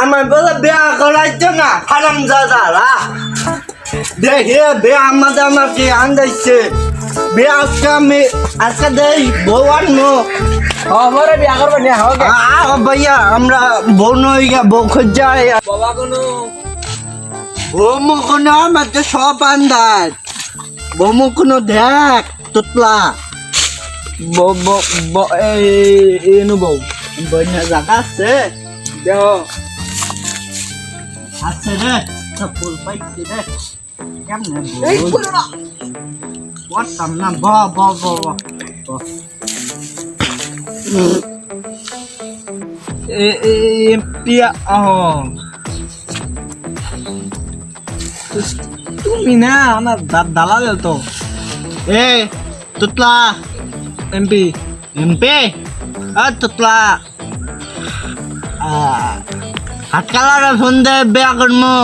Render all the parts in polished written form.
আমার বলে বিয়া করাইছে না হারাম দাদারা দেখে বিয়া আমাকে আন্দাইছে বিয়া আজকে দেই বউ আনবো আমারে বিয়া করবে না হবে ভাইয়া আমরা বউ নই গা বউ খোঁজ যায় বাবা কোনো বৌমু কোনো আমার তো সব আন্দাজ বৌমু কোনো দেখ তুতলা এনু বউ বন্যা জায়গা আছে দেহ আছে রে সব ফুল পাইছি রে কেমনে এই করো না বলতাম না পিয়া তুমি না আমার দালাল তো এ তুতলা এমপি এমপি তুতলা হাত কালার ফোন দে বেয়া করমু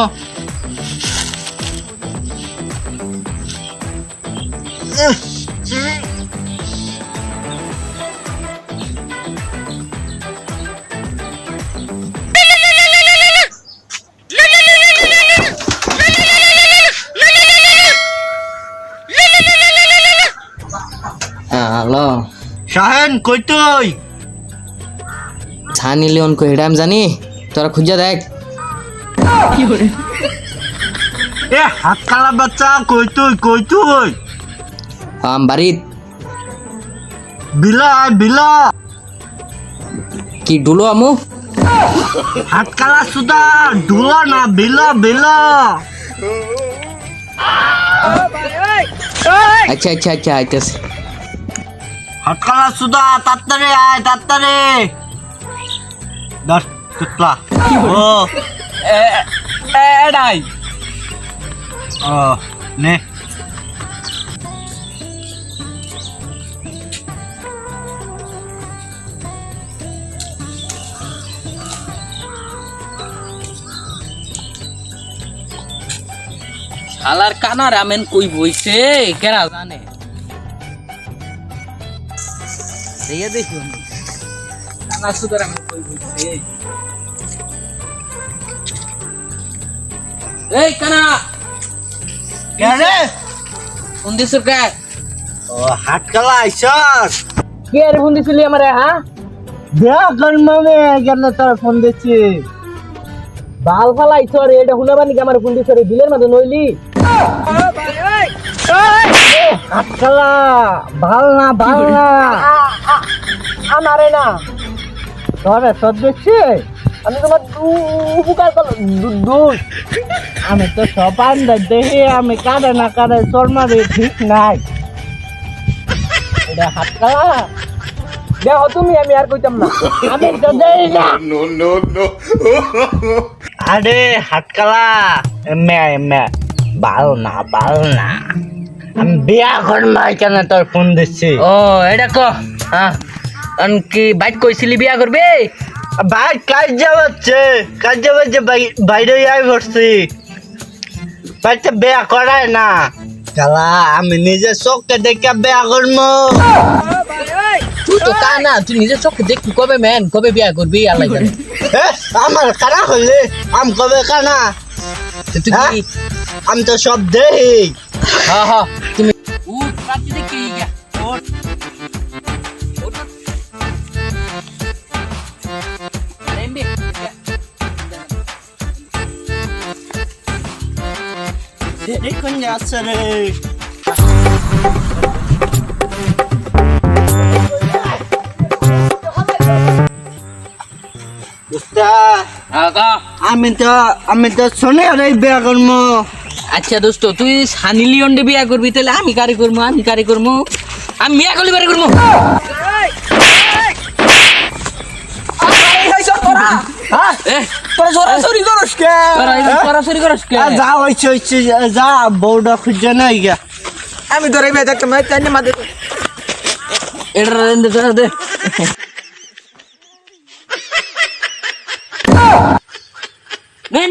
হ্যালো শাহেন কই তুই ছানি লিওন কো হেডাম জানি তোরা খুঁজা দেখ এ হাত কালা বাচ্চা কই তুই বাড়িত বিলা কি ডুলো আমু হাত কালা সুদা ডুলা না বিলা আচ্ছা আইতেছে হাত কালা সুদা তাড়াতাড়ি আয় তাড়াতাড়ি দশ তুতলা ও এডাই ও নে শালার কানা রামেন কই বইছে কেরা জানে দেয়া দেখুন কানা সুদার আমি কই বলছি এই কানা কে রে কোন দিছর কে ও হাত কালা আইছস কে রে ফোন দিছিলি আমারে হ্যাঁ বিয়া করমানে কেন তোর ফোন দিচ্ছি বাল ফালাই চরে এটা হুনাবানি কি আমার ফোন দিছরে বিলের মধ্যে নইলি হাত কালা ভাল না আমারে না তোরে তোর দিচ্ছি আমি তোমার উপকার করলাম দূর আমি তো সব আন্দাজ দেখি আমি কারে না কারে তোর মারে ঠিক নাই এটা হাত কালা দেখো তুমি আমি আর কইতাম না আমি তো দেই না আরে হাত কালা এমে বাল না আমি বিয়া করমাই কেন তোর ফোন দিচ্ছি ও এটা ক হ্যাঁ কি বাইক কইছিলি বিয়া করবে ভাই কাজ যাচ্ছে বাইরে আই পড়ছি বাড়িতে বিয়া করায় না কালা আমি নিজে চোখকে দেখে বিয়া করবো তুই তো কানা তুই নিজের চোখে দেখবি কবে বিয়া করবি আল্লাহ জানে আমার কানা হলে আম কবে কানা তুই হ্যাঁ? কি আমি তো সব দেখি হ্যাঁ তুমি উঠ রাতে দেখি গিয়া উঠ এমবি কোন যাচ্ছে রে আমি তো শুনে রে বিয়া করবো আচ্ছা দোস্ত তুই সানি লিওন দে বিয়া করবি তাহলে আমি কারি করবো আমি বিয়া করলি বারে করবো সরাসরি করস কে সরাসরি করস কে যা হইছে যা বউটা খুঁজে নাই গা আমি ধরে বিয়ে দেখতাম তাই মাঝে এটা দে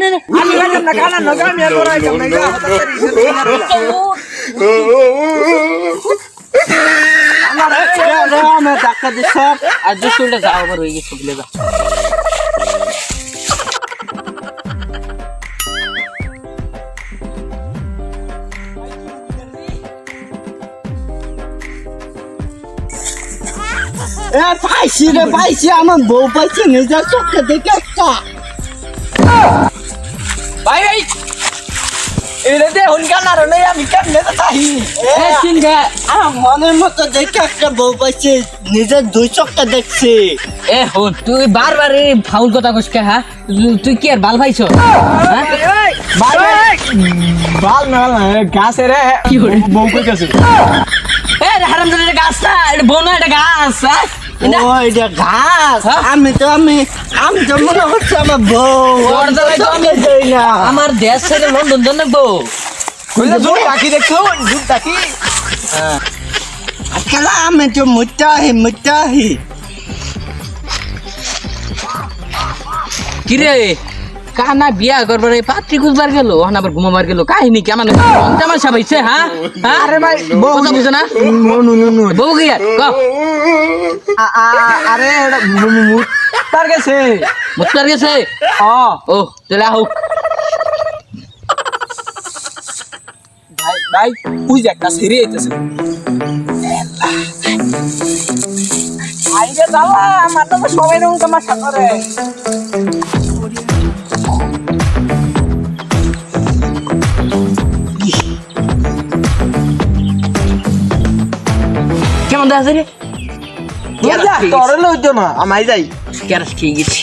না আমি যাইতাম না কানা নগা আমি আর বড় যাইতাম না আমার ডাক্তার দিছ আর দুশোটা যাও আবার হয়ে গেছে বলে যা পাইছি আমার বউ পাইছে নিজের চোখে দেখে একটা ভাই ভাই এটা দে হুনকা না রে আমি কেমনে তো তাই এ সিনগা আমার মনের মতো দেখে একটা বউ পাইছে নিজের দুই চোখে দেখছি এ হন তুই বারবার এই ফাউল কথা কইস কে হ্যাঁ তুই কি আর বাল ভাইছ হ্যাঁ বাল না গাছে রে বউ কইতাছে এ হারামজাদা গাছটা এটা বোনা এটা গাছ হ্যাঁ? ও এটা ঘাস আমি তো মনে হচ্ছে আমার বউ তোর জ্বালায় তো আমি- যাই না আমার দেশ ছেড়ে লন্ডন জন লাগবো কইলা জোর রাখি দেখছো জোর রাখি খেলা আমি তো মুটাহি কিরে কানা বিয়া করবার পাত্রী খুঁজবার গেল ওখানে আবার ঘুমাবার গেল কাহিনী কি আমার তামাশা পাইছে হ্যাঁ হ্যাঁ আরে ভাই বউ কথা বুঝো না বউ কি আর ক আরে এটা মুতার গেছে মুত্তার গেছে ও চলে আহ ভাই ভাই ওই যে একটা সিঁড়ি আইতেছে আইরে দাদা আমার তো সবাই রকম তামাশা করে কেমন দেখা রে তোর লইতো না আমাই যাই ক্যারাস খেয়ে গেছি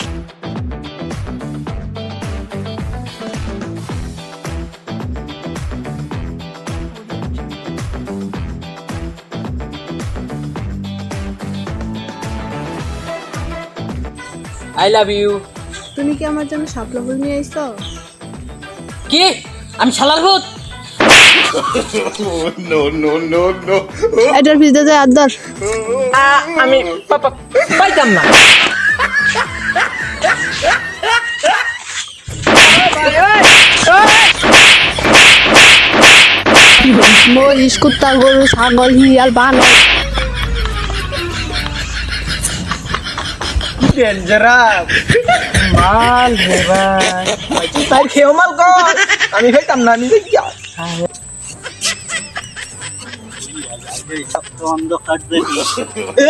আই লাভ ইউ তুমি কি আমার জন্য শাপলা ফুল নিয়ে আইছো? কি আমি শালার ভূত এটার ভিতরে যায় আদর আমি পাইতাম না মহিষ কুত্তা গরু ছাগল হিয়াল বানর ডেঞ্জারাস মাল রে ভাই তুই তাই খেও মাল কর আমি খাইতাম না নিজে কি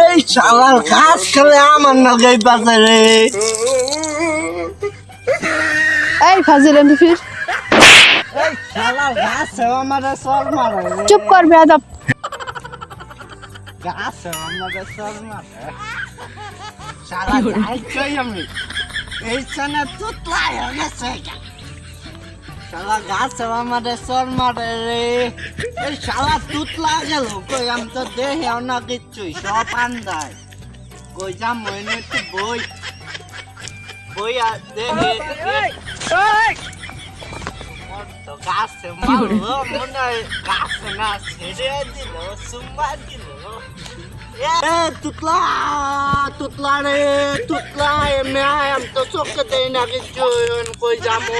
এই শালার ঘাস খেলে আমার নাগাই বাজে রে এই ফাজিল এমনি ফির এই শালার ঘাস আমার সর মারে রে। চুপ কর বেয়াদব ঘাস আমার সর মারে শালা যাইছই আমি এই সানা তুতলাই হয়েছে শালা ঘাস আমার সর মারে রে এই শালা তুতলা গেল কই আমি তো দেখে না কিচ্ছুই সব আন্দায় কই যাম মনে একটু বই আর দেখে তো গাছে মারলো মনে হয় গাছে না ছেড়ে দিল সুম্মা দিল এ তুতলা রে তুতলা এমনি আমি তো চোখে দেই না কিছু কই যাবো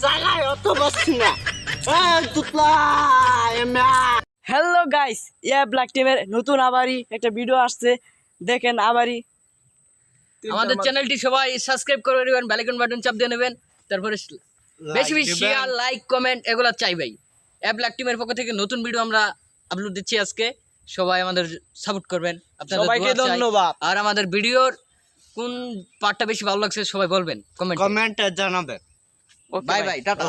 জায়গায় অত বসছি না এ তুতলা এমনি হ্যালো গাইস ইয়া ব্ল্যাক টিমের নতুন আবারই একটা ভিডিও আসছে দেখেন আবারই আমাদের চ্যানেলটি সবাই সাবস্ক্রাইব করে নেবেন বেল আইকন বাটন চাপ দিয়ে নেবেন তারপরে বেশি বেশি শেয়ার লাইক কমেন্ট এগুলো চাই ভাই অ্যাপ ব্ল্যাক টিমের পক্ষ থেকে নতুন ভিডিও আমরা আপলোড দিচ্ছি আজকে সবাই আমাদের সাপোর্ট করবেন আপনাদের সবাইকে দোয়া চাই। ধন্যবাদ। আর আমাদের ভিডিওর কোন পার্টটা বেশি ভালো লাগছে সবাই বলবেন কমেন্ট কমেন্টে জানাবে বাই বাই টাটা